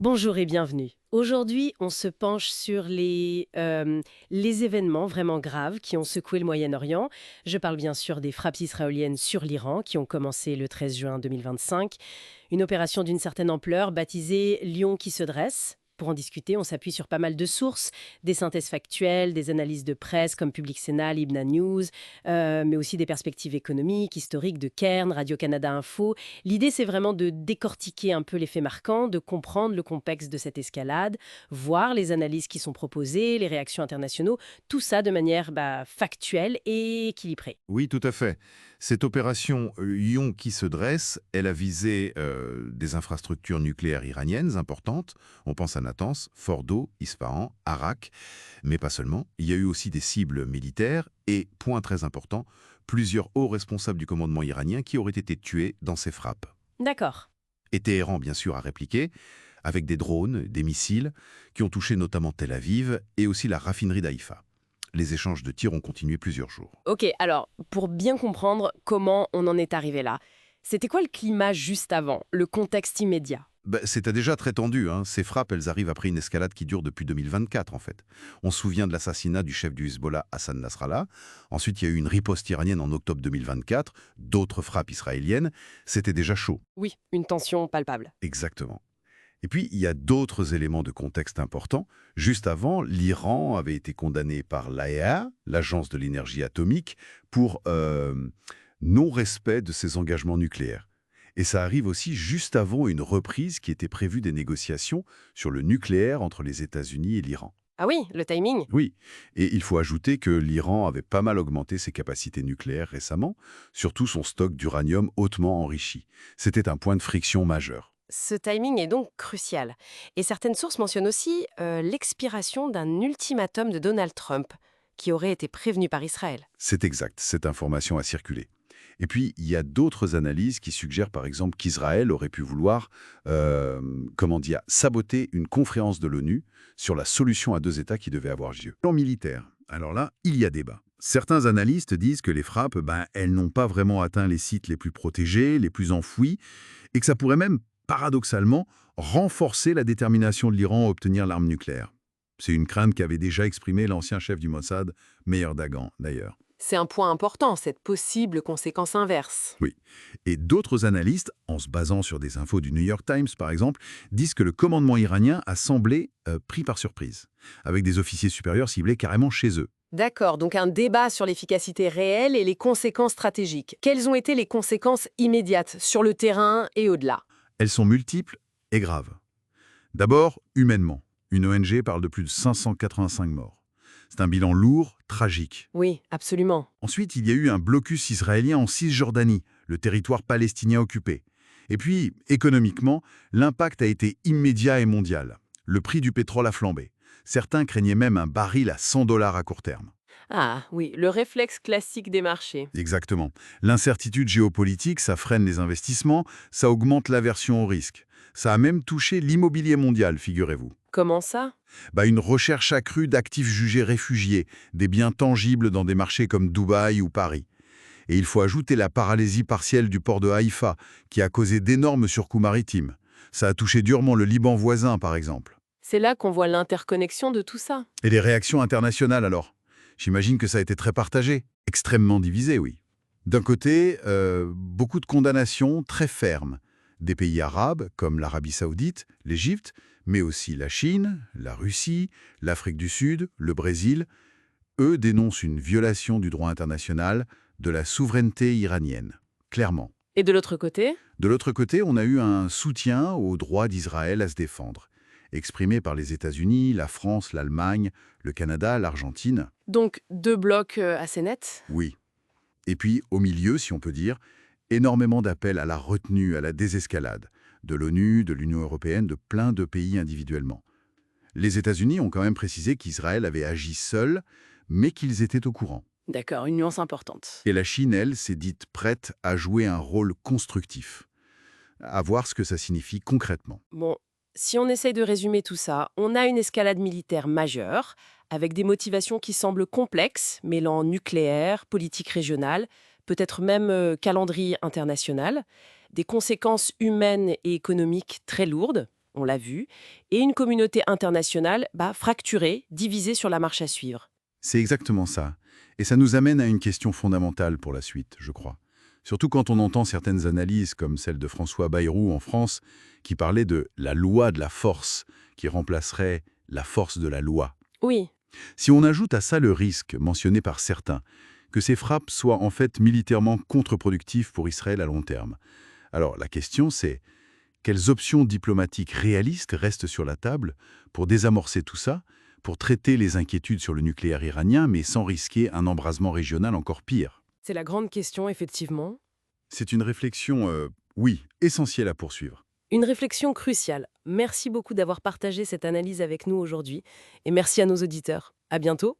Bonjour et bienvenue. Aujourd'hui, on se penche sur les événements vraiment graves qui ont secoué le Moyen-Orient. Je parle bien sûr des frappes israéliennes sur l'Iran qui ont commencé le 13 juin 2025. Une opération d'une certaine ampleur baptisée Lion qui se dresse. Pour en discuter, on s'appuie sur pas mal de sources, des synthèses factuelles, des analyses de presse comme Public Sénat, Libna News, mais aussi des perspectives économiques, historiques de Cairn, Radio-Canada Info. L'idée, c'est vraiment de décortiquer un peu les faits marquants, de comprendre le contexte de cette escalade, voir les analyses qui sont proposées, les réactions internationaux, tout ça de manière factuelle et équilibrée. Oui, tout à fait. Cette opération Lion qui se dresse, elle a visé des infrastructures nucléaires iraniennes importantes. On pense à Natanz, Fordo, Isfahan, Arak, mais pas seulement. Il y a eu aussi des cibles militaires et, point très important, plusieurs hauts responsables du commandement iranien qui auraient été tués dans ces frappes. D'accord. Et Téhéran, bien sûr, a répliqué, avec des drones, des missiles, qui ont touché notamment Tel Aviv et aussi la raffinerie d'Haïfa. Les échanges de tirs ont continué plusieurs jours. Ok, alors, pour bien comprendre comment on en est arrivé là, c'était quoi le climat juste avant, le contexte immédiat? C'était déjà très tendu, hein. Ces frappes, elles arrivent après une escalade qui dure depuis 2024, en fait. On se souvient de l'assassinat du chef du Hezbollah, Hassan Nasrallah. Ensuite, il y a eu une riposte iranienne en octobre 2024, d'autres frappes israéliennes. C'était déjà chaud. Oui, une tension palpable. Exactement. Et puis, il y a d'autres éléments de contexte importants. Juste avant, l'Iran avait été condamné par l'AEA, l'Agence de l'énergie atomique, pour non-respect de ses engagements nucléaires. Et ça arrive aussi juste avant une reprise qui était prévue des négociations sur le nucléaire entre les États-Unis et l'Iran. Ah oui, le timing. Oui, et il faut ajouter que l'Iran avait pas mal augmenté ses capacités nucléaires récemment, surtout son stock d'uranium hautement enrichi. C'était un point de friction majeur. Ce timing est donc crucial. Et certaines sources mentionnent aussi l'expiration d'un ultimatum de Donald Trump, qui aurait été prévenu par Israël. C'est exact, cette information a circulé. Et puis, il y a d'autres analyses qui suggèrent par exemple qu'Israël aurait pu vouloir, saboter une conférence de l'ONU sur la solution à deux États qui devait avoir lieu. Plan militaire, alors là, il y a débat. Certains analystes disent que les frappes, elles n'ont pas vraiment atteint les sites les plus protégés, les plus enfouis, et que ça pourrait même, paradoxalement, renforcer la détermination de l'Iran à obtenir l'arme nucléaire. C'est une crainte qu'avait déjà exprimée l'ancien chef du Mossad, Meir Dagan, d'ailleurs. C'est un point important, cette possible conséquence inverse. Oui. Et d'autres analystes, en se basant sur des infos du New York Times par exemple, disent que le commandement iranien a semblé pris par surprise, avec des officiers supérieurs ciblés carrément chez eux. D'accord, donc un débat sur l'efficacité réelle et les conséquences stratégiques. Quelles ont été les conséquences immédiates sur le terrain et au-delà? Elles sont multiples et graves. D'abord, humainement. Une ONG parle de plus de 585 morts. C'est un bilan lourd, tragique. Oui, absolument. Ensuite, il y a eu un blocus israélien en Cisjordanie, le territoire palestinien occupé. Et puis, économiquement, l'impact a été immédiat et mondial. Le prix du pétrole a flambé. Certains craignaient même un baril à 100 dollars à court terme. Ah oui, le réflexe classique des marchés. Exactement. L'incertitude géopolitique, ça freine les investissements, ça augmente l'aversion au risque. Ça a même touché l'immobilier mondial, figurez-vous. Comment ça? Une recherche accrue d'actifs jugés réfugiés, des biens tangibles dans des marchés comme Dubaï ou Paris. Et il faut ajouter la paralysie partielle du port de Haïfa, qui a causé d'énormes surcoûts maritimes. Ça a touché durement le Liban voisin, par exemple. C'est là qu'on voit l'interconnexion de tout ça. Et les réactions internationales, alors? J'imagine que ça a été très partagé. Extrêmement divisé, oui. D'un côté, beaucoup de condamnations très fermes. Des pays arabes, comme l'Arabie saoudite, l'Égypte, mais aussi la Chine, la Russie, l'Afrique du Sud, le Brésil, eux dénoncent une violation du droit international, de la souveraineté iranienne, clairement. Et de l'autre côté? De l'autre côté, on a eu un soutien au droit d'Israël à se défendre, exprimé par les États-Unis, la France, l'Allemagne, le Canada, l'Argentine. Donc deux blocs assez nets? Oui. Et puis, au milieu, si on peut dire, énormément d'appels à la retenue, à la désescalade, de l'ONU, de l'Union européenne, de plein de pays individuellement. Les États-Unis ont quand même précisé qu'Israël avait agi seul, mais qu'ils étaient au courant. D'accord, une nuance importante. Et la Chine, elle, s'est dite prête à jouer un rôle constructif. À voir ce que ça signifie concrètement. Bon, si on essaye de résumer tout ça, on a une escalade militaire majeure, avec des motivations qui semblent complexes, mêlant nucléaire, politique régionale, peut-être même calendrier international, des conséquences humaines et économiques très lourdes. on l'a vu, et une communauté internationale fracturée, divisée sur la marche à suivre. C'est exactement ça. Et ça nous amène à une question fondamentale pour la suite, je crois. Surtout quand on entend certaines analyses, comme celle de François Bayrou en France, qui parlait de la loi de la force, qui remplacerait la force de la loi. Oui, Si on ajoute à ça le risque, mentionné par certains, que ces frappes soient en fait militairement contre-productives pour Israël à long terme. Alors la question c'est, quelles options diplomatiques réalistes restent sur la table pour désamorcer tout ça, pour traiter les inquiétudes sur le nucléaire iranien, mais sans risquer un embrasement régional encore pire? c'est la grande question, effectivement. C'est une réflexion, oui, essentielle à poursuivre. Une réflexion cruciale. Merci beaucoup d'avoir partagé cette analyse avec nous aujourd'hui, et merci à nos auditeurs. À bientôt.